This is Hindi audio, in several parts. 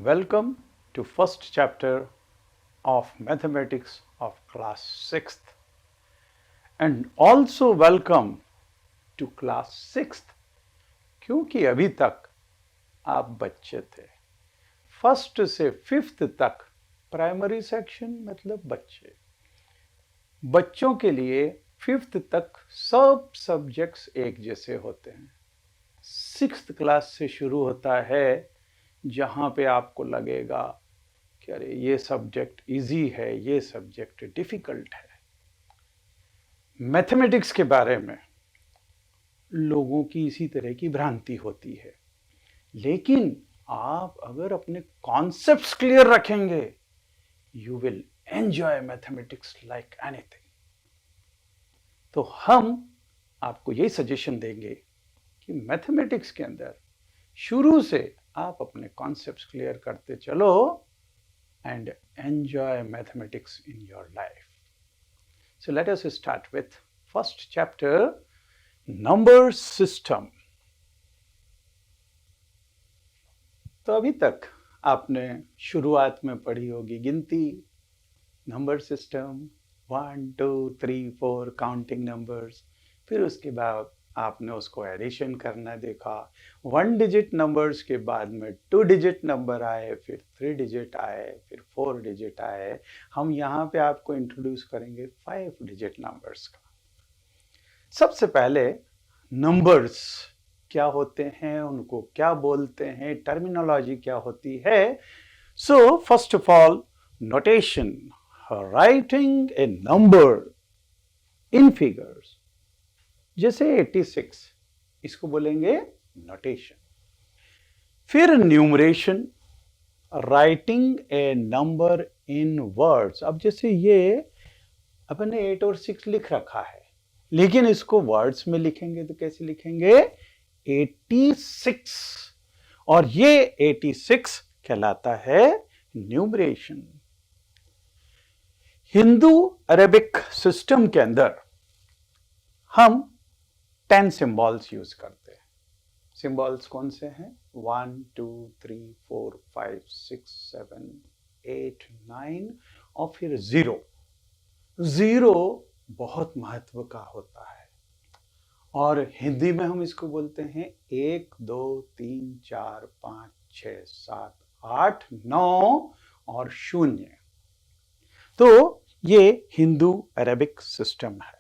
Welcome to first chapter of mathematics of class 6th and also welcome to class 6th क्योंकि अभी तक आप बच्चे थे। फर्स्ट से फिफ्थ तक प्राइमरी सेक्शन मतलब बच्चे। बच्चों के लिए फिफ्थ तक सब सब्जेक्ट्स एक जैसे होते हैं। सिक्स्थ क्लास से शुरू होता है जहां पे आपको लगेगा कि अरे ये सब्जेक्ट इजी है, ये सब्जेक्ट डिफिकल्ट है। मैथमेटिक्स के बारे में लोगों की इसी तरह की भ्रांति होती है, लेकिन आप अगर अपने कॉन्सेप्ट्स क्लियर रखेंगे you will enjoy mathematics like anything. तो हम आपको यही सजेशन देंगे कि मैथमेटिक्स के अंदर शुरू से आप अपने कॉन्सेप्ट्स क्लियर करते चलो and enjoy mathematics in your life. So let us start with first chapter, number system. तो अभी तक आपने शुरुआत में पढ़ी होगी गिनती, नंबर सिस्टम, 1 2 3 4 काउंटिंग नंबर्स। फिर उसके बाद आपने उसको एडिशन करना देखा। 1 डिजिट नंबर्स के बाद में 2 डिजिट नंबर आए, फिर 3 डिजिट आए, फिर 4 डिजिट आए। हम यहाँ पे आपको इंट्रोड्यूस करेंगे 5 डिजिट नंबर्स का। सबसे पहले नंबर्स क्या होते हैं, उनको क्या बोलते हैं, टर्मिनोलॉजी क्या होती है। So first of all notation, writing a number in figures. जैसे 86, इसको बोलेंगे नोटेशन। फिर numeration, writing a number in words. अब जैसे ये अपने 8 और 6 लिख रखा है, लेकिन इसको वर्ड्स में लिखेंगे तो कैसे लिखेंगे? 86, और ये 86 कहलाता है न्यूमरेशन। हिंदू अरेबिक सिस्टम के अंदर हम 10 सिंबल्स यूज करते हैं। सिंबल्स कौन से हैं? 1 2 3 4 5 6 7 8 9 और फिर 0। 0 बहुत महत्व का होता है और हिंदी में हम इसको बोलते हैं 1 2 3 4 5 6 7 8 9 और 0। तो ये हिंदू अरेबिक सिस्टम है।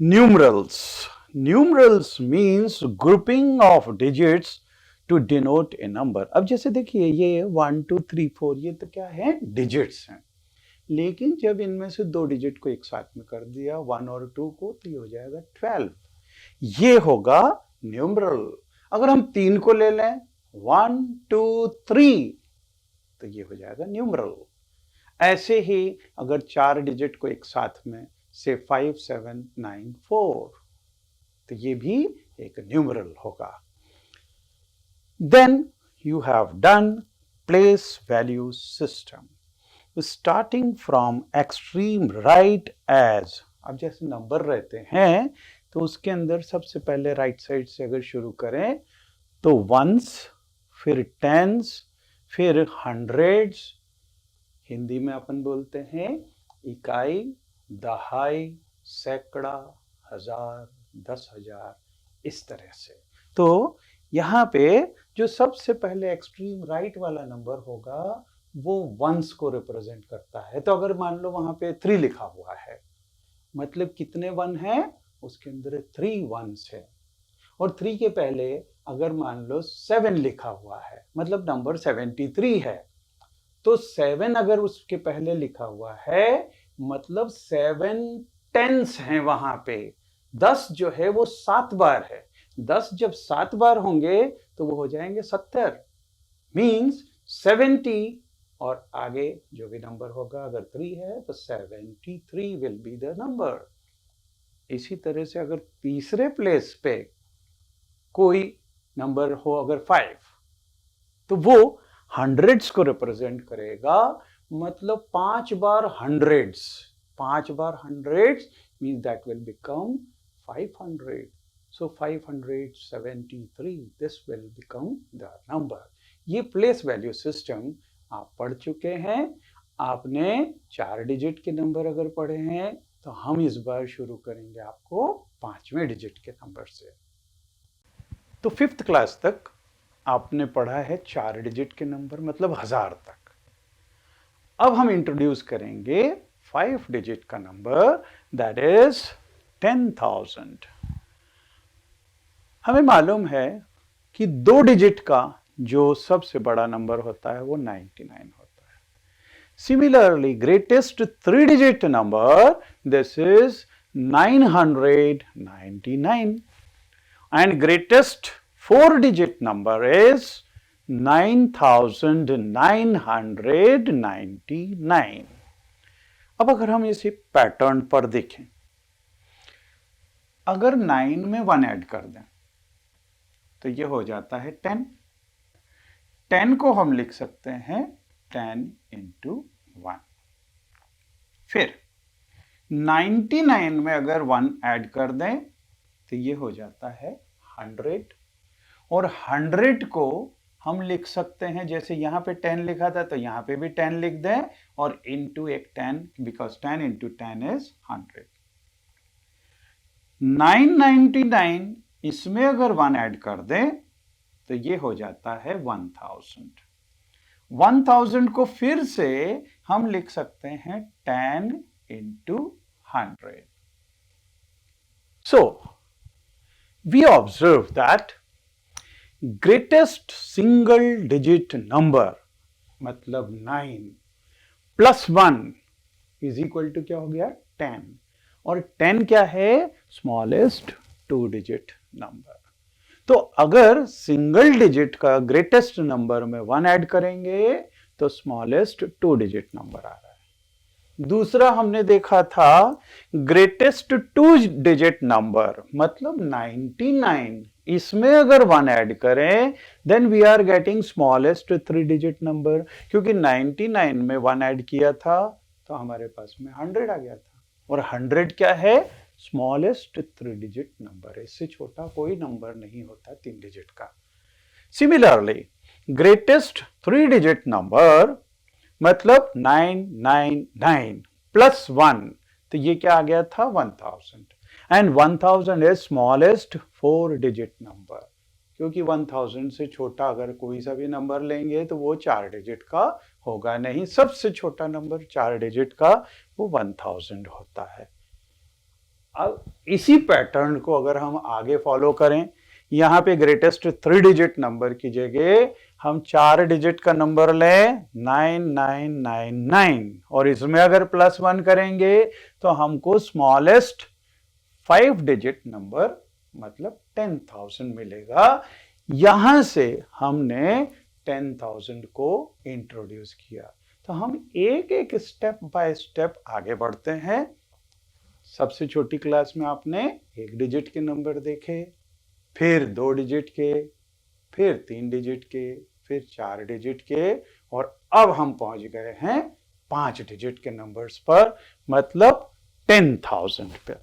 Numerals. Numerals means grouping of digits to denote a number. अब जैसे देखिए ये 1 2 3 4 ये तो क्या है? डिजिट्स हैं, लेकिन जब इनमें से 2 डिजिट को एक साथ में कर दिया 1 और 2 को, तो ये हो जाएगा 12। ये होगा न्यूमरल। अगर हम 3 को ले लें 1 2 3 तो ये हो जाएगा न्यूमरल। ऐसे ही अगर 4 डिजिट को एक साथ में से 5 7 9 4 तो ये भी एक न्यूमरल होगा। Then you have done place value system, starting from extreme right edge. अब जैसे नंबर रहते हैं तो उसके अंदर सबसे पहले राइट साइड से अगर शुरू करें तो वंस, फिर टेंस, फिर हंड्रेड्स। हिंदी में अपन बोलते हैं इकाई, दहाई, सैकड़ा, हजार, 10,000, इस तरह से। तो यहाँ पे जो सबसे पहले एक्सट्रीम राइट वाला नंबर होगा वो वंस को रिप्रेजेंट करता है। तो अगर मान लो वहां पे 3 लिखा हुआ है, मतलब कितने वन है? उसके अंदर 3 वंस है। और 3 के पहले अगर मान लो 7 लिखा हुआ है, मतलब नंबर 73 है, तो 7 अगर उसके पहले लिखा हुआ है मतलब 7 टेंस हैं वहां पे। 10 जो है वो 7 बार है। 10 जब 7 बार होंगे तो वो हो जाएंगे 70, मींस 70 और आगे जो भी नंबर होगा, अगर 3 है तो 73 विल बी द नंबर। इसी तरह से अगर तीसरे प्लेस पे कोई नंबर हो अगर 5 तो वो हंड्रेड्स को रिप्रेजेंट करेगा, मतलब 5 बार हंड्रेड्स। 5 बार hundreds means that will become 500. So 573, this will become the number. ये प्लेस वैल्यू सिस्टम आप पढ़ चुके हैं। आपने 4 डिजिट के नंबर अगर पढ़े हैं तो हम इस बार शुरू करेंगे आपको 5वें डिजिट के नंबर से। तो 5th क्लास तक आपने पढ़ा है 4 डिजिट के नंबर, मतलब 1000 तक। अब हम इंट्रोड्यूस करेंगे 5 डिजिट का नंबर, दैट इज 10,000। हमें मालूम है कि 2 डिजिट का जो सबसे बड़ा नंबर होता है वो 99 होता है। Similarly greatest 3 digit number, this is 999, and greatest 4 digit number is 9,999। अब अगर हम इसे पैटर्न पर देखें, अगर 9 में 1 ऐड कर दें तो ये हो जाता है 10। 10 को हम लिख सकते हैं 10 into 1। फिर 99 में अगर 1 ऐड कर दें तो ये हो जाता है 100, और 100 को हम लिख सकते हैं, जैसे यहां पे 10 लिखा था तो यहां पे भी 10 लिख दें और इनटू एक 10, बिकॉज 10 into 10 इज 100। 999 इसमें अगर 1 ऐड कर दें तो ये हो जाता है 1000। 1000 को फिर से हम लिख सकते हैं 10 into 100। So we observe that greatest single digit number मतलब 9 प्लस 1 इज इक्वल टू क्या हो गया 10, और 10 क्या है स्मॉलेस्ट 2 डिजिट नंबर। तो अगर सिंगल डिजिट का ग्रेटेस्ट नंबर में 1 ऐड करेंगे तो स्मॉलेस्ट 2 डिजिट नंबर आ रहा है। दूसरा हमने देखा था ग्रेटेस्ट 2 डिजिट नंबर मतलब 99, इसमें अगर 1 ऐड करें then we are getting smallest 3 digit number, क्योंकि 99 में 1 ऐड किया था तो हमारे पास में 100 आ गया था, और 100 क्या है स्मॉलेस्ट 3 डिजिट नंबर है, इससे छोटा कोई नंबर नहीं होता 3 डिजिट का। सिमिलरली ग्रेटेस्ट 3 डिजिट नंबर मतलब 999 प्लस 1, तो ये क्या आ गया था 1000, and 1000 is smallest 4 digit number, क्योंकि 1000 से छोटा अगर कोई सा भी नंबर लेंगे तो वो 4 डिजिट का होगा नहीं, सबसे छोटा नंबर 4 डिजिट का वो 1000 होता है। अब इसी पैटर्न को अगर हम आगे फॉलो करें, यहां पे ग्रेटेस्ट 3 डिजिट नंबर की जगह हम 4 डिजिट का नंबर लें 9999, और इसमें अगर प्लस 1 करेंगे तो हमको स्मॉलेस्ट 5 डिजिट नंबर मतलब 10,000 मिलेगा। यहां से हमने 10,000 को इंट्रोड्यूस किया। तो हम एक एक स्टेप बाय स्टेप आगे बढ़ते हैं। सबसे छोटी क्लास में आपने 1 डिजिट के नंबर देखे, फिर 2 डिजिट के, फिर 3 डिजिट के, फिर 4 डिजिट के, और अब हम पहुंच गए हैं 5 डिजिट के नंबर्स पर मतलब 10,000 पे।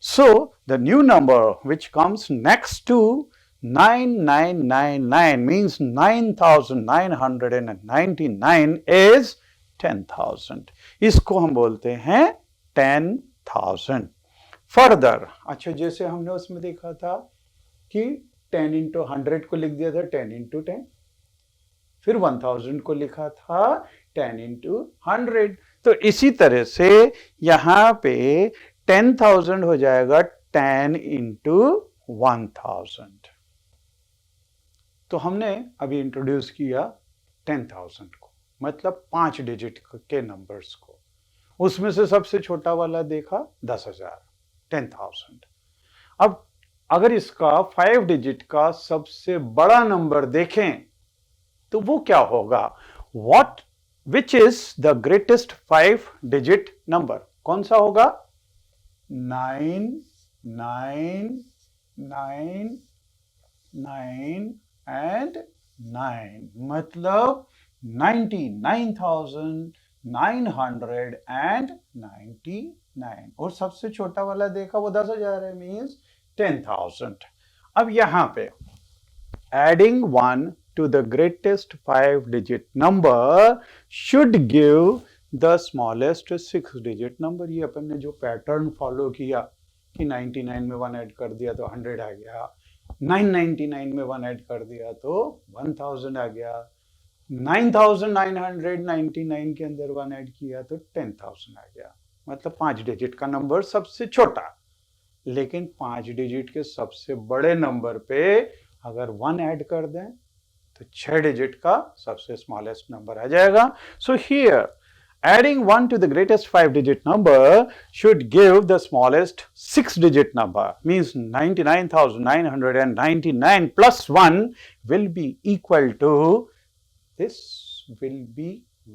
So the new number which comes next to 9999 means 9,999 is 10,000। इसको हम बोलते हैं 10,000। फर्दर, अच्छा जैसे हमने उसमें देखा था कि 10 into 100 को लिख दिया था 10 into 10, फिर 1000 को लिखा था 10 into 100, तो इसी तरह से यहां पे 10,000 हो जाएगा 10 into 1000। तो हमने अभी इंट्रोड्यूस किया 10,000 को, मतलब 5 डिजिट के नंबर्स को, उसमें से सबसे छोटा वाला देखा 10,000, 10,000। अब अगर इसका 5 डिजिट का सबसे बड़ा नंबर देखें तो वो क्या होगा, which is the greatest 5 digit number, कौन सा होगा 999 एंड 9, मतलब 99,999, और सबसे छोटा वाला देखा वो 10,000 है, मीन्स 10,000। अब यहां पे adding 1 to the greatest 5-digit number should give the smallest 6-digit number. ये अपन ने जो पैटर्न फॉलो किया कि 99 में 1 ऐड कर दिया तो 100 आ गया, 999 में 1 ऐड कर दिया तो 1000 आ गया, 9999 के अंदर 1 ऐड किया तो 10,000 आ गया. मतलब 5 डिजिट का नंबर सबसे छोटा, लेकिन 5 डिजिट के सबसे बड़े नंबर पे अगर 1 ऐड कर दें तो 6 डिजिट का सबसे स्मॉलेस्ट नंबर आ जाएगा. So here adding 1 to the greatest 5-digit number should give the smallest 6-digit number, means 99,999 plus 1 will be equal to, this will be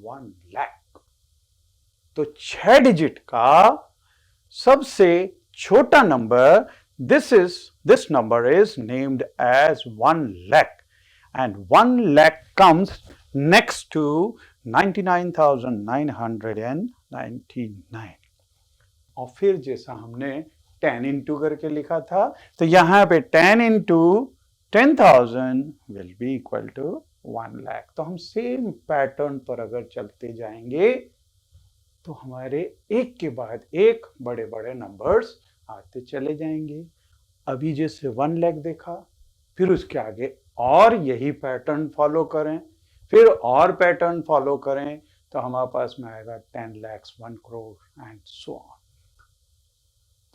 1 lakh. तो 6 डिजिट का सबसे छोटा number, this number is named as 1 lakh, and 1 lakh comes next to 99,999. और फिर जैसा हमने 10 इंटू करके लिखा था, तो यहां पे 10 into 10,000 will be equal to 1 lakh. तो हम सेम पैटर्न पर अगर चलते जाएंगे तो हमारे एक के बाद एक बड़े बड़े नंबर्स आते चले जाएंगे. अभी जैसे 1 लाख देखा, फिर उसके आगे और यही पैटर्न फॉलो करें, फिर और पैटर्न फॉलो करें, तो हमारे पास में आएगा 10 lakhs, 1 crore and so on.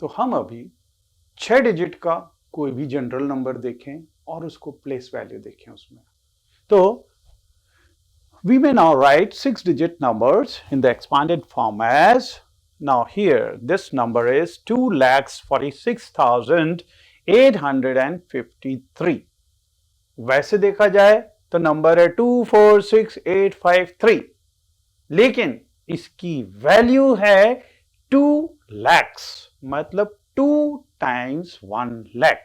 तो हम अभी 6 डिजिट का कोई भी जनरल नंबर देखें और उसको प्लेस वैल्यू देखें उसमें. तो we may now write 6-digit numbers in the expanded form as, now here this number is 2,46,853. वैसे देखा जाए तो नंबर है 246,853, लेकिन इसकी वैल्यू है 2 lakhs, मतलब 2 times 1 lakh.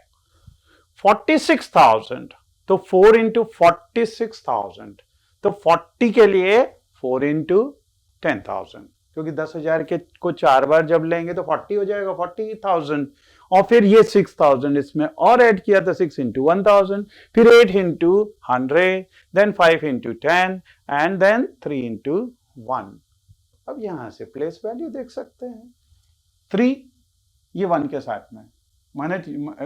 46,000 तो 4 into 46,000, तो 40 के लिए 4 into 10,000, क्योंकि 10,000 के को 4 बार जब लेंगे तो 40 हो जाएगा, 40,000. और फिर ये 6,000 इसमें और ऐड किया तो 6 into 1,000, फिर 8 into 100, then 5 into 10 and then 3 into 1. अब यहां से प्लेस वैल्यू देख सकते हैं. 3 ये 1 के साथ में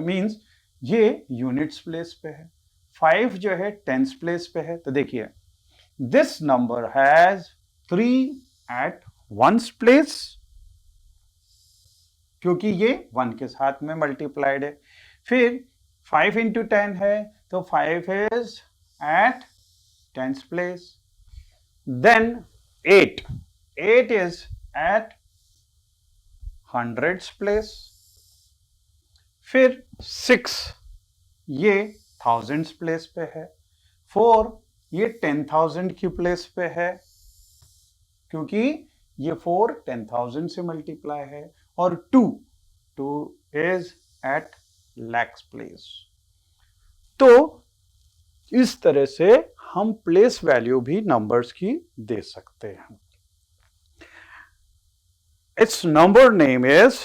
मीन्स ये यूनिट्स प्लेस पे है. 5 जो है टेंस प्लेस पे है. तो देखिए this number has 3 at 1's place, क्योंकि ये 1 के साथ में मल्टीप्लाइड है. फिर 5 into 10 है तो 5 is at 10's place. Then 8 is at 100's place. फिर 6 ये 1000's प्लेस पे है. 4 ये 10,000 की प्लेस पे है, क्योंकि ये 4 10,000 से मल्टीप्लाई है. और 2 is at lakhs place. तो इस तरह से हम प्लेस वैल्यू भी नंबर्स की दे सकते हैं. इट्स नंबर नेम इज,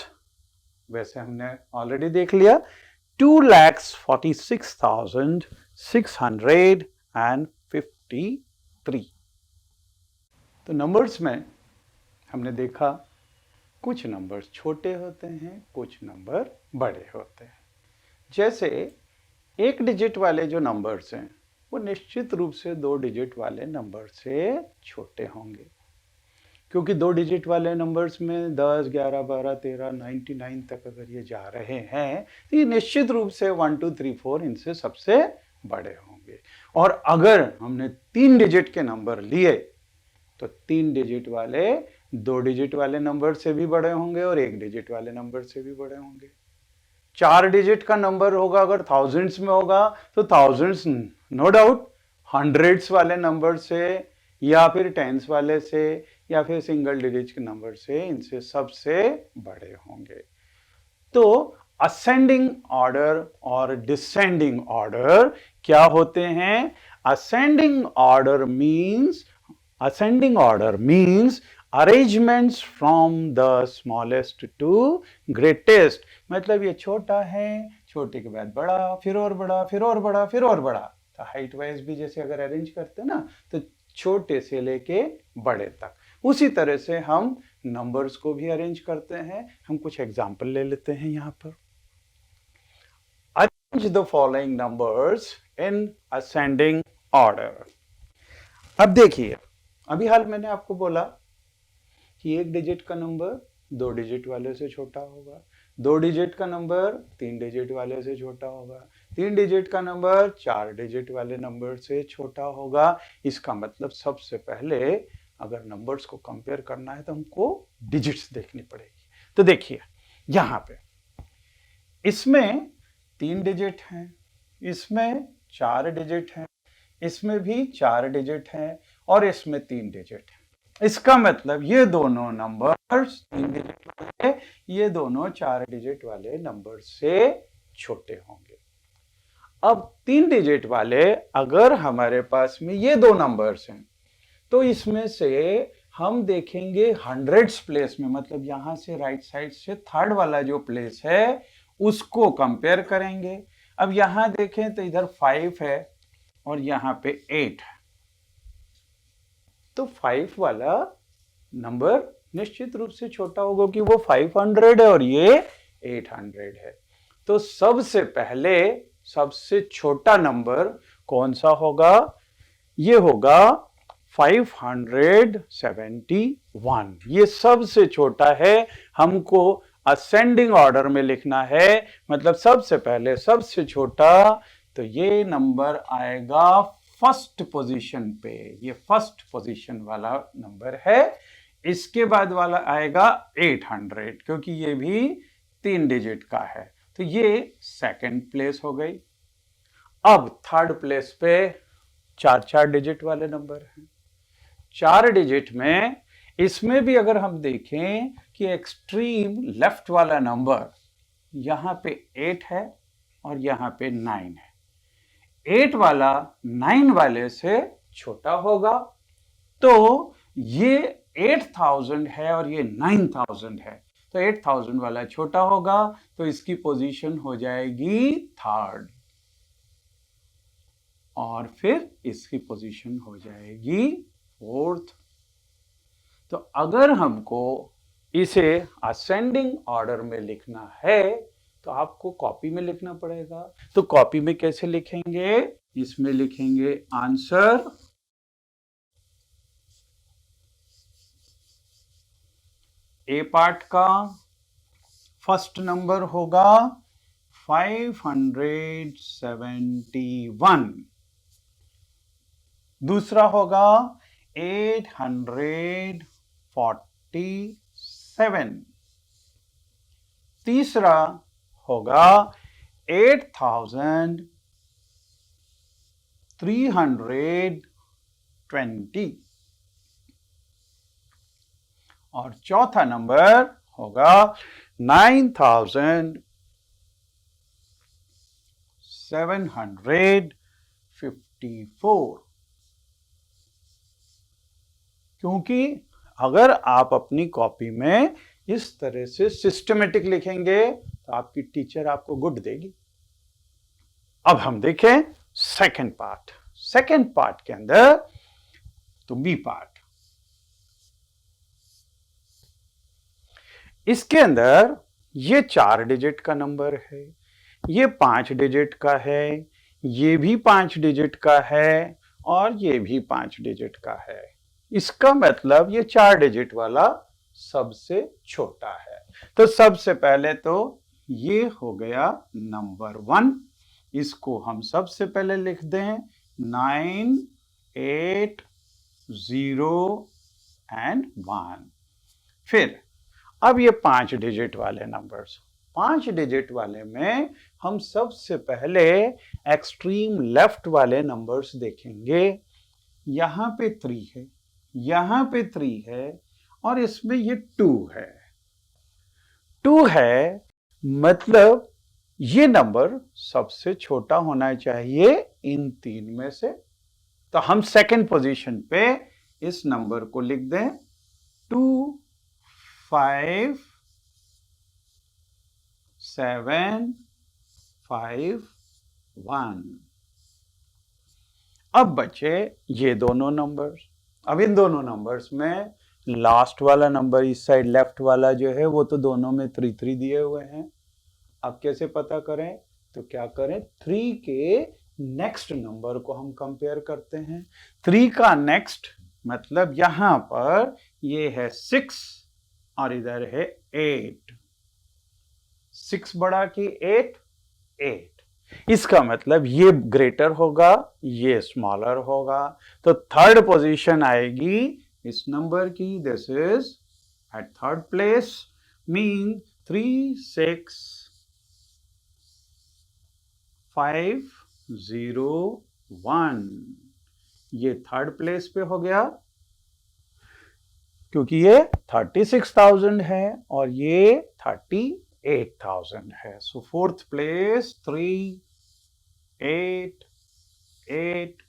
वैसे हमने ऑलरेडी देख लिया, 2,46,653. तो नंबर्स में हमने देखा कुछ नंबर्स छोटे होते हैं, कुछ नंबर बड़े होते हैं. जैसे 1 डिजिट वाले जो नंबर्स हैं वो निश्चित रूप से 2 डिजिट वाले नंबर से छोटे होंगे, क्योंकि 2 डिजिट वाले नंबर्स में 10, 11, 12, 13, 99 तक अगर ये जा रहे हैं तो ये निश्चित रूप से 1, 2, 3, 4 इनसे सबसे बड़े होंगे. और अगर हमने 3 डिजिट के नंबर लिए तो 3 डिजिट वाले 2 डिजिट वाले नंबर से भी बड़े होंगे और 1 डिजिट वाले नंबर से भी बड़े होंगे. 4 डिजिट का नंबर होगा, अगर थाउजेंड्स में होगा तो थाउजेंड्स नो डाउट हंड्रेड्स वाले नंबर से या फिर टेंस वाले से या फिर सिंगल डिजिट के नंबर से इनसे सबसे बड़े होंगे. तो असेंडिंग ऑर्डर और डिसेंडिंग ऑर्डर क्या होते हैं? असेंडिंग ऑर्डर means arrangements from the smallest to greatest. मतलब ये छोटा है, छोटे के बाद बड़ा, फिर और बड़ा, फिर और बड़ा, फिर और बड़ा. तो हाइट वाइज भी जैसे अगर अरेंज करते हैं ना, तो छोटे से लेके बड़े तक, उसी तरह से हम नंबर्स को भी अरेंज करते हैं। हम कुछ एग्जाम्पल ले लेते हैं यहाँ पर। Arrange the following numbers in ascending order. अब देखिए, अभी हाल मैंने आपको बोला कि एक डिजिट का नंबर 2 डिजिट वाले से छोटा होगा, 2 डिजिट का नंबर 3 डिजिट वाले से छोटा होगा, 3 डिजिट का नंबर 4 डिजिट वाले नंबर से छोटा होगा। इसका मतलब सबसे पहले अगर नंबर्स को कंपेयर करना है तो हमको डिजिट्स देखनी पड़ेगी। तो देखिए यहाँ पे इसमें 3 डिजिट हैं, इसमें 4 डिजिट हैं, इसमें भी 4 डिजिट हैं और इसमें 3 डिजिट हैं। इसका मतलब ये दोनों नंबर्स 3 डिजिट वाले, ये दोनों 4 डिजिट वाले नंबर से छोटे होंगे। अब 3 डिजिट वाले अगर हमारे पास में ये दो नंबर्स हैं तो इसमें से हम देखेंगे हंड्रेड्स प्लेस में, मतलब यहां से राइट साइड से थर्ड वाला जो प्लेस है उसको कंपेयर करेंगे। अब यहां देखें तो इधर 5 है और यहां पे 8 है, तो 5 वाला नंबर निश्चित रूप से छोटा होगा कि वो 500 है और ये 800 है। तो सबसे पहले सबसे छोटा नंबर कौन सा होगा? ये होगा 571। ये सबसे छोटा है। हमको असेंडिंग ऑर्डर में लिखना है, मतलब सबसे पहले सबसे छोटा, तो ये नंबर आएगा फर्स्ट पोजीशन पे। ये फर्स्ट पोजीशन वाला नंबर है। इसके बाद वाला आएगा 800, क्योंकि ये भी 3 डिजिट का है, तो ये सेकंड प्लेस हो गई। अब थर्ड प्लेस पे 4 डिजिट वाले नंबर हैं। 4 डिजिट में इसमें भी अगर हम देखें कि एक्सट्रीम लेफ्ट वाला नंबर यहां पे 8 है और यहां पे 9 है। 8 वाला 9 वाले से छोटा होगा, तो ये 8000 है और ये 9000 है, तो 8000 वाला छोटा होगा, तो इसकी पोजीशन हो जाएगी थर्ड और फिर इसकी पोजीशन हो जाएगी फोर्थ। तो अगर हमको इसे असेंडिंग ऑर्डर में लिखना है तो आपको कॉपी में लिखना पड़ेगा। तो कॉपी में कैसे लिखेंगे? इसमें लिखेंगे आंसर, ए पार्ट का फर्स्ट नंबर होगा 571, दूसरा होगा 847, तीसरा होगा 8320 और चौथा नंबर होगा 9754। क्योंकि अगर आप अपनी कॉपी में इस तरह से सिस्टमेटिक लिखेंगे तो आपकी टीचर आपको गुड देगी। अब हम देखें सेकंड पार्ट। सेकंड पार्ट के अंदर तो बी पार्ट, इसके अंदर ये 4 डिजिट का नंबर है, ये 5 डिजिट का है, ये भी 5 डिजिट का है और ये भी 5 डिजिट का है। इसका मतलब ये 4 डिजिट वाला सबसे छोटा है। तो सबसे पहले तो ये हो गया नंबर 1, इसको हम सबसे पहले लिख दें 9, 8, 0 एंड 1। फिर अब ये 5 डिजिट वाले नंबर्स, 5 डिजिट वाले में हम सबसे पहले एक्सट्रीम लेफ्ट वाले नंबर्स देखेंगे। यहां पे 3 है, यहां पे 3 है और इसमें ये 2 है। 2 है मतलब ये नंबर सबसे छोटा होना चाहिए इन 3 में से। तो हम सेकंड पोजीशन पे इस नंबर को लिख दें 2, 5, 7, 5, 1। अब बचे ये दोनों नंबर्स। अब इन दोनों नंबर्स में लास्ट वाला नंबर इस साइड लेफ्ट वाला जो है वो तो दोनों में 3 दिए हुए हैं। अब कैसे पता करें? तो क्या करें, 3 के नेक्स्ट नंबर को हम कंपेयर करते हैं। 3 का नेक्स्ट मतलब यहां पर ये है 6 और इधर है 8। 6 बड़ा कि 8? 8। इसका मतलब ये ग्रेटर होगा, ये स्मॉलर होगा। तो थर्ड पोजीशन आएगी इस नंबर की, this is at third place, mean 3, 6, 5, 0, 1। ये थर्ड प्लेस पे हो गया क्योंकि ये 36,000 है और ये 38,000 है। सो फोर्थ प्लेस 3, 8, 8,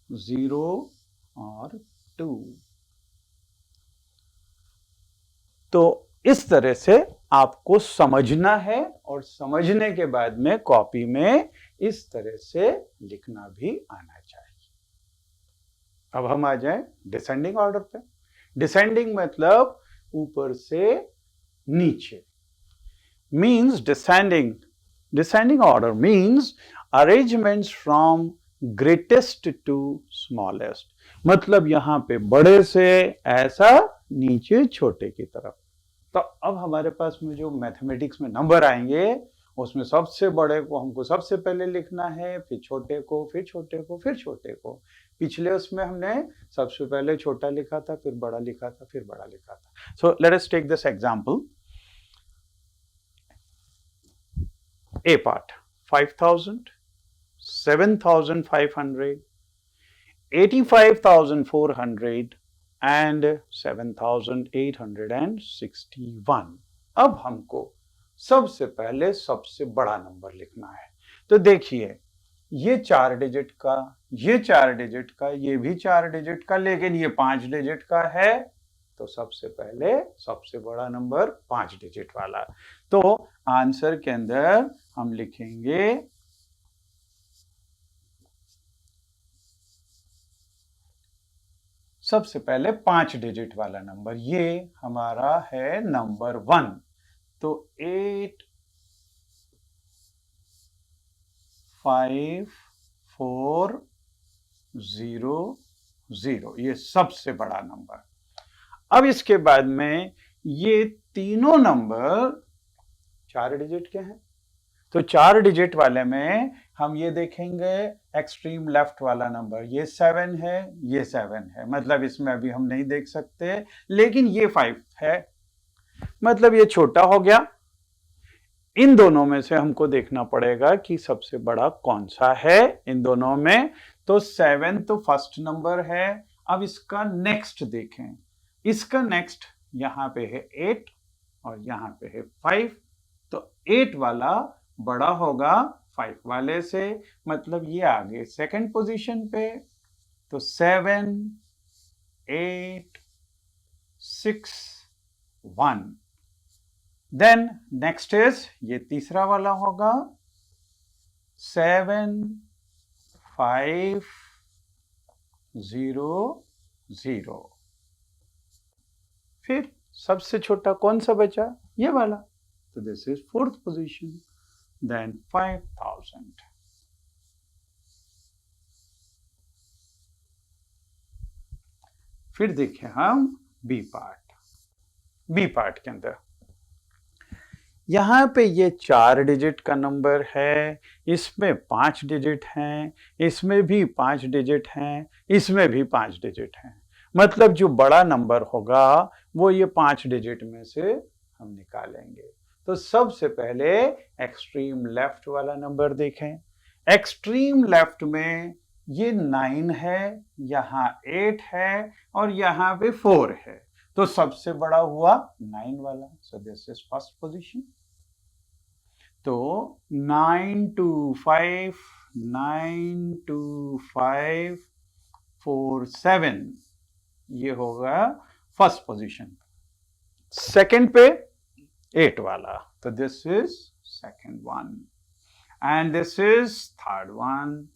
0 और 2। तो इस तरह से आपको समझना है और समझने के बाद में कॉपी में इस तरह से लिखना भी आना चाहिए। अब हम आ जाएं डिसेंडिंग ऑर्डर पे। डिसेंडिंग मतलब ऊपर से नीचे, means descending order means arrangements from greatest to smallest. मतलब यहां पे बड़े से ऐसा नीचे छोटे की तरफ। तो अब हमारे पास में जो मैथमेटिक्स में नंबर आएंगे उसमें सबसे बड़े को हमको सबसे पहले लिखना है, फिर छोटे को, फिर छोटे को, फिर छोटे को। पिछले उसमें हमने सबसे पहले छोटा लिखा था, फिर बड़ा लिखा था, फिर बड़ा लिखा था। So let us take this example. A part 5,000, 7,500, 85,400 and 7,861। अब हमको सबसे पहले सबसे बड़ा नंबर लिखना है। तो देखिए ये 4 डिजिट का, ये 4 डिजिट का, ये भी 4 डिजिट का, लेकिन ये 5 डिजिट का है। तो सबसे पहले सबसे बड़ा नंबर 5 डिजिट वाला। तो आंसर के अंदर हम लिखेंगे सबसे पहले 5 डिजिट वाला नंबर, ये हमारा है नंबर 1। तो 8, 5, 4, 0, 0, ये सबसे बड़ा नंबर। अब इसके बाद में ये तीनों नंबर 4 डिजिट के हैं। तो 4 डिजिट वाले में हम ये देखेंगे एक्सट्रीम लेफ्ट वाला नंबर, ये 7 है, ये 7 है, मतलब इसमें अभी हम नहीं देख सकते, लेकिन ये 5 है, मतलब ये छोटा हो गया। इन दोनों में से हमको देखना पड़ेगा कि सबसे बड़ा कौन सा है इन दोनों में। तो 7 तो फर्स्ट नंबर है। अब इसका नेक्स्ट देखें, इसका नेक्स्ट यहां पे है 8 और यहां पे है 5। तो 8 वाला बड़ा होगा 5 वाले से, मतलब ये आगे सेकंड पोजीशन पे। तो 7, 8, 6, 1। देन नेक्स्ट इज ये तीसरा वाला होगा 7, 5, 0, 0। फिर सबसे छोटा कौन सा बचा? ये वाला। तो this is fourth position. Then 5,000। फिर देखें हम बी पार्ट के अंदर यहां पे ये 4 डिजिट का नंबर है, इसमें 5 डिजिट हैं, इसमें भी 5 डिजिट हैं, इसमें भी 5 डिजिट हैं। मतलब जो बड़ा नंबर होगा वो ये 5 डिजिट में से हम निकालेंगे। तो सबसे पहले एक्सट्रीम लेफ्ट वाला नंबर देखें। एक्सट्रीम लेफ्ट में ये 9 है, यहाँ 8 है और यहाँ पे 4 है। तो सबसे बड़ा हुआ 9 वाला। सो दिस इज फर्स्ट पोजीशन। तो 9 to 5, 9 to 5, 4, 7, ये होगा फर्स्ट पोजीशन। सेकंड पे 8 वाला, तो this is second one and this is third one.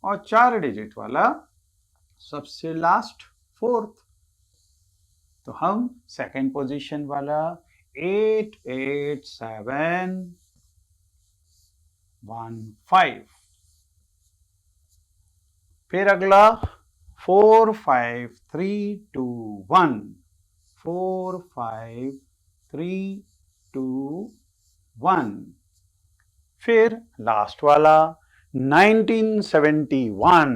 और 4 डिजिट वाला सबसे लास्ट 4th। तो हम सेकंड पोजीशन वाला 88715, फिर अगला 45321, 45321, फिर लास्ट वाला 1971,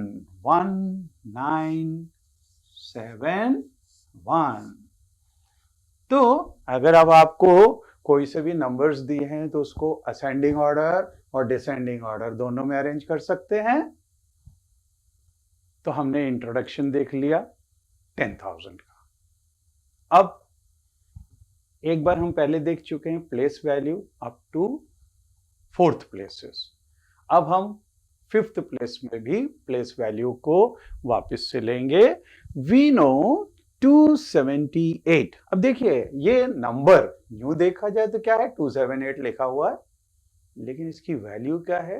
1971। तो अगर अब आपको कोई से भी नंबर्स दिए हैं तो उसको असेंडिंग ऑर्डर और डिसेंडिंग ऑर्डर दोनों में अरेंज कर सकते हैं। तो हमने इंट्रोडक्शन देख लिया 10,000 का। अब एक बार हम पहले देख चुके हैं place value up to 4th places. अब हम 5th प्लेस में भी प्लेस वैल्यू को वापस से लेंगे। We know 278। अब देखिए ये नंबर यूं देखा जाए तो क्या है, 278 लिखा हुआ है, लेकिन इसकी वैल्यू क्या है,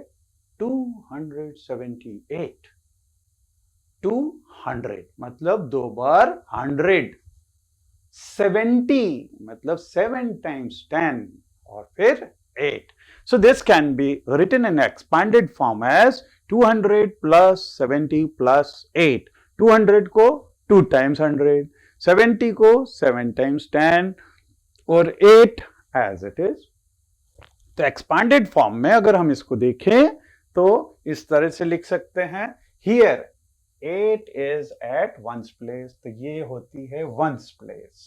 278। 200 मतलब 2 बार 100, 70 मतलब 7 times 10 और फिर 8। So this can be written in expanded form as 200 plus 70 plus 8। 200 को 2 times 100, 70 को 7 times 10 और 8 as it is। तो expanded form में अगर हम इसको देखें तो इस तरह से लिख सकते हैं, here 8 is at 1's place, तो ये होती है 1's place।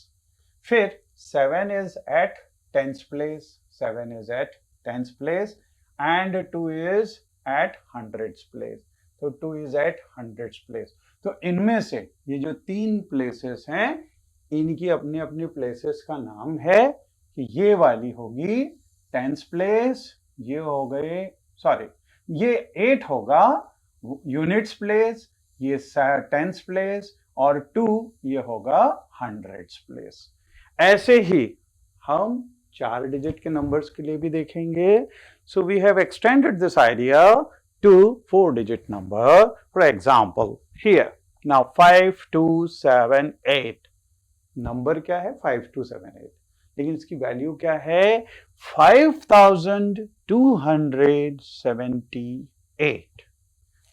फिर 7 is at 10's place, 7 is at 10's place and 2 is at 100's place, तो 2 is at 100's place। तो इनमें से ये जो 3 प्लेसेस हैं इनकी अपनी अपनी प्लेसेस का नाम है कि ये वाली होगी 10's place, ये हो गए ये 8 होगा यूनिट्स प्लेस, ये 10's place और 2 ये होगा 100's place। ऐसे ही हम 4 डिजिट के नंबर्स के लिए भी देखेंगे। So we have extended this idea to 4 digit number. For example here now 5278, number क्या है 5278, लेकिन इसकी वैल्यू क्या है 5278।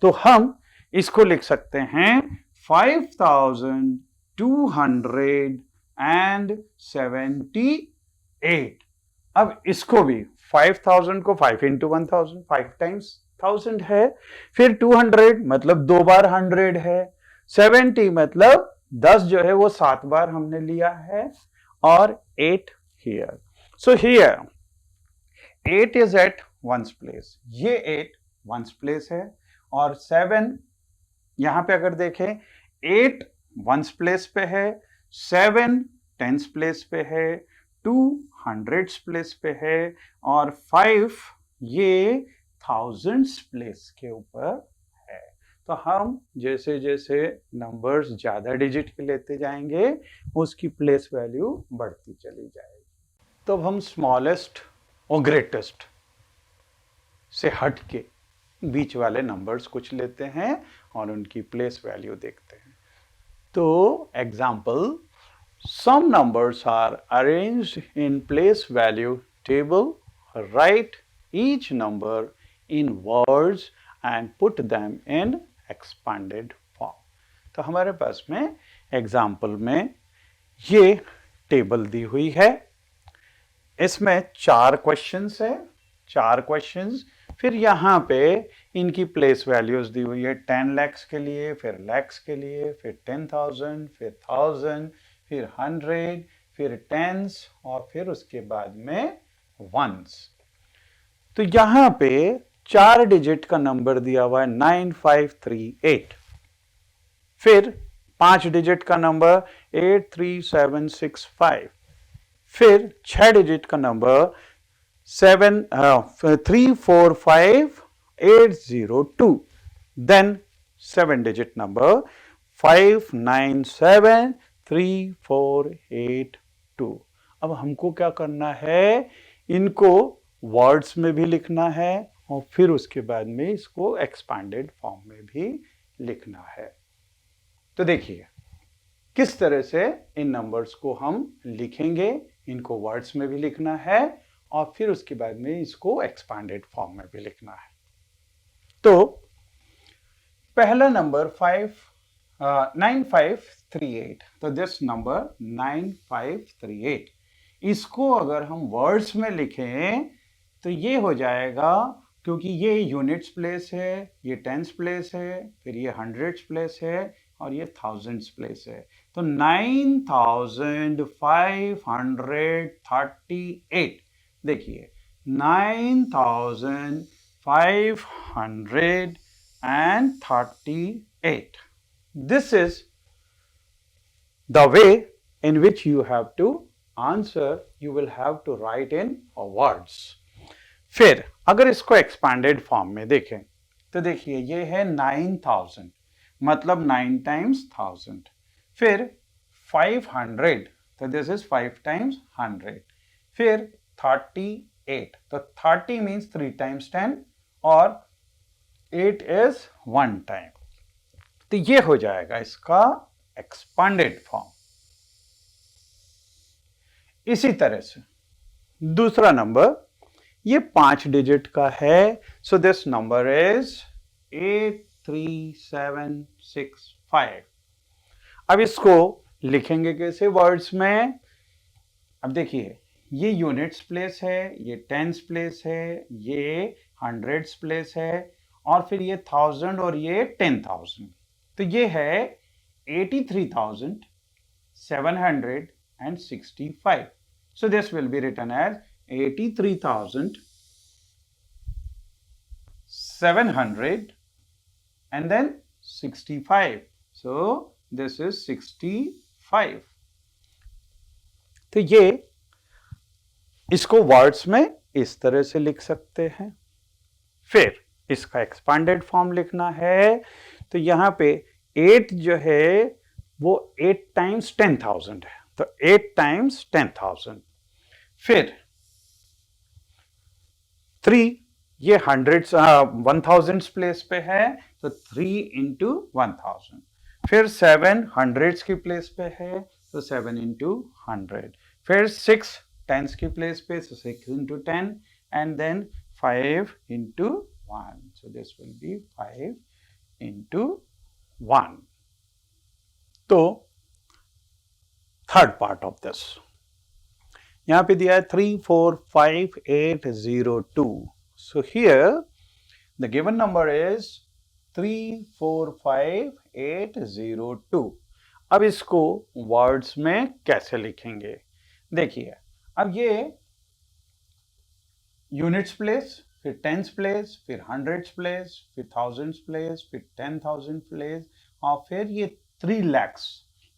तो हम इसको लिख सकते हैं 5278। अब इसको भी 5000 को 5 into 1000, 5 times 1000 है, फिर 200 मतलब 2 बार 100 है, 70 मतलब 10 जो है वो 7 बार हमने लिया है और 8 here। So here 8 is at 1's place, ये 8 1's place है और 7 यहां पे अगर देखें 8 1's place पे है, 7 10's place पे है, 2 100's place पे है और 5 ये 1000's place के ऊपर है। तो हम जैसे जैसे नंबर्स ज्यादा डिजिट के लेते जाएंगे उसकी प्लेस वैल्यू बढ़ती चली जाएगी। तो अब हम स्मॉलेस्ट और ग्रेटेस्ट से हट के बीच वाले नंबर्स कुछ लेते हैं और उनकी प्लेस वैल्यू देखते हैं। तो example, some numbers are arranged in place value table, write each number in words and put them in expanded form. तो हमारे पास में एग्जाम्पल में ये टेबल दी हुई है, इसमें 4 क्वेश्चंस है, 4 क्वेश्चंस, फिर यहाँ पे इनकी प्लेस वैल्यूज दी हुई है 10 lakhs के लिए, फिर lakhs के लिए, फिर 10,000, फिर 1000, फिर 100, फिर tens और फिर उसके बाद में ones। तो यहाँ पे 4 डिजिट का नंबर दिया हुआ है 9538, फिर 5 डिजिट का नंबर 83765, फिर 6 डिजिट का नंबर 345802, then 7 digit number 597348 अब हमको क्या करना है, इनको वर्ड्स में भी लिखना है और फिर उसके बाद में इसको एक्सपांडेड फॉर्म में भी लिखना है। तो देखिए किस तरह से इन नंबर्स को हम लिखेंगे, इनको वर्ड्स में भी लिखना है और फिर उसके बाद में इसको एक्सपांडेड फॉर्म में भी लिखना है। तो पहला नंबर 9538, तो दिस नंबर 9538, इसको अगर हम वर्ड्स में लिखें तो ये हो जाएगा, क्योंकि ये यूनिट्स प्लेस है, ये टेंस प्लेस है, फिर ये हंड्रेड्स प्लेस है और ये थाउजेंड्स प्लेस है। तो 9538, देखिए 9538, this is the way in which you have to answer, you will have to write in words। फिर अगर इसको एक्सपैंडेड फॉर्म में देखें तो देखिए ये है 9000, मतलब 9 टाइम्स 1000, फिर 500, तो दिस इज 5 टाइम्स 100, फिर 38, तो 30 मीन्स 3 टाइम्स 10 और 8 इज 1 टाइम। तो ये हो जाएगा इसका एक्सपांडेड फॉर्म। इसी तरह से दूसरा नंबर ये 5 डिजिट का है, सो दिस नंबर इज 83765। अब इसको लिखेंगे कैसे वर्ड्स में? अब देखिए ये यूनिट्स प्लेस है, ये टेंस प्लेस है, ये हंड्रेड्स प्लेस है और फिर ये 1000 और ये 10,000, तो ये है 83,765। So this will be written as 83,700 and then 65. So this is 65. तो ये इसको वर्ड्स में इस तरह से लिख सकते हैं। फिर इसका एक्सपांडेड फॉर्म लिखना है, तो यहां पे 8 जो है वो 8 टाइम्स 10,000 है, तो 8 टाइम्स 10,000, फिर 3 ये हंड्रेड्स 1000 प्लेस पे है, तो 3 इंटू 1000, फिर 7 हंड्रेड्स की प्लेस पे है, तो 7 इंटू 100, फिर 6 टेंस की प्लेस पे, so 6 into 10 and then 5 into 1, so this will be 5 into 1। तो थर्ड पार्ट ऑफ दिस यहां पे दिया है 345802, so here the given number is 345802। अब इसको वर्ड्स में कैसे लिखेंगे? देखिए अब ये यूनिट्स प्लेस, फिर टेंस प्लेस, फिर हंड्रेड्स प्लेस, फिर थाउजेंड्स प्लेस, फिर 10,000 प्लेस और फिर ये 3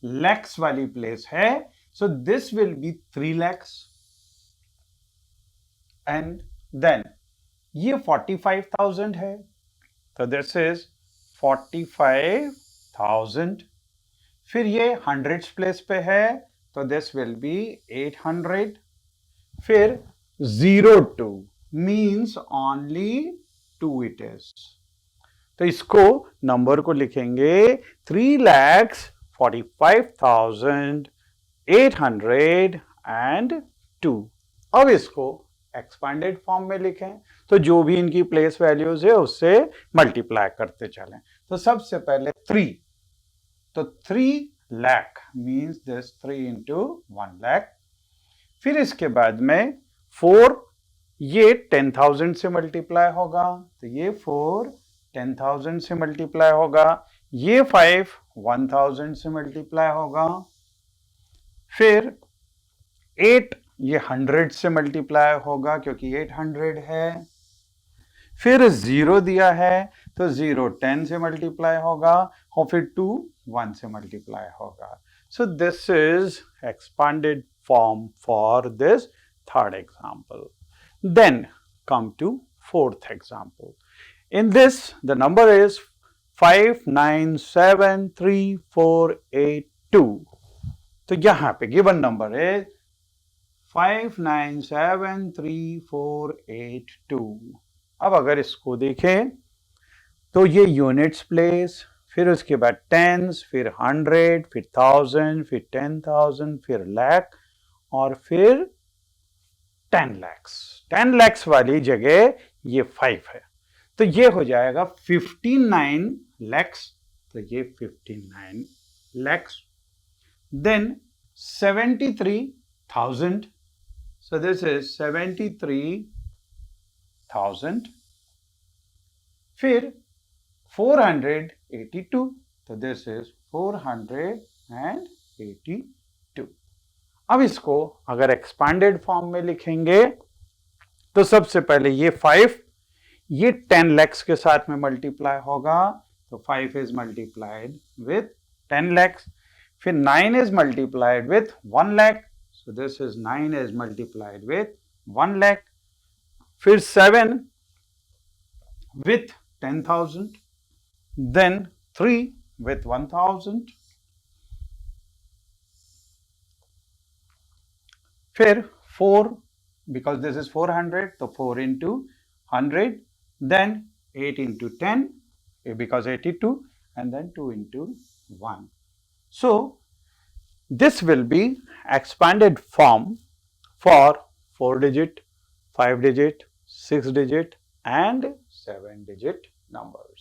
लैक्स वाली प्लेस है, so this will be 3 lakhs and then ये 45,000 है, तो this is 45,000, फिर ये हंड्रेड्स प्लेस पे है, तो this will be 800, फिर 02 means only 2 it is, तो इसको नंबर को लिखेंगे 3,45,802। अब इसको एक्सपांडेड फॉर्म में लिखें, तो जो भी इनकी प्लेस वैल्यूज है उससे मल्टीप्लाई करते चलें। तो सबसे पहले 3, तो 3 lakh means this 3 into 1 lakh, फिर इसके बाद में 4 ये 10,000 से मल्टीप्लाई होगा, तो ये 4 10,000 से मल्टीप्लाई होगा, ये 5 1000 से मल्टीप्लाई होगा, फिर 8 ये 100 से मल्टीप्लाई होगा क्योंकि 800 है, फिर 0 दिया है तो 0 10 से मल्टीप्लाई होगा और फिर 2 1 से मल्टीप्लाई होगा। So this is expanded form for this third example. Then come to fourth example. In this, the number is 5973482. तो यहां पे गिवन नंबर है 5973482। अब अगर इसको देखें तो ये यूनिट्स प्लेस, फिर उसके बाद टेंस, फिर 100, फिर 1000, फिर 10,000, फिर लाख और फिर 10 lakhs। 10 lakhs वाली जगह ये 5 है, तो ये हो जाएगा 59 lakhs, तो ये 59 lakhs। Then 73,000, so this is 73,000। फिर 482, तो दिस इज 482। अब इसको अगर एक्सपांडेड फॉर्म में लिखेंगे तो सबसे पहले ये 5 ये 10 lakhs के साथ में मल्टीप्लाई होगा, तो 5 इज मल्टीप्लाइड विथ 10 lakhs। फिर 9 is multiplied with 1 lakh, so this is 9 is multiplied with 1 lakh। फिर 7 with 10,000, then 3 with 1,000, फिर 4 because this is 400, so 4 into 100, then 8 into 10 because 82, and then 2 into 1. So this will be expanded form for 4 digit, 5 digit, 6 digit and 7 digit numbers.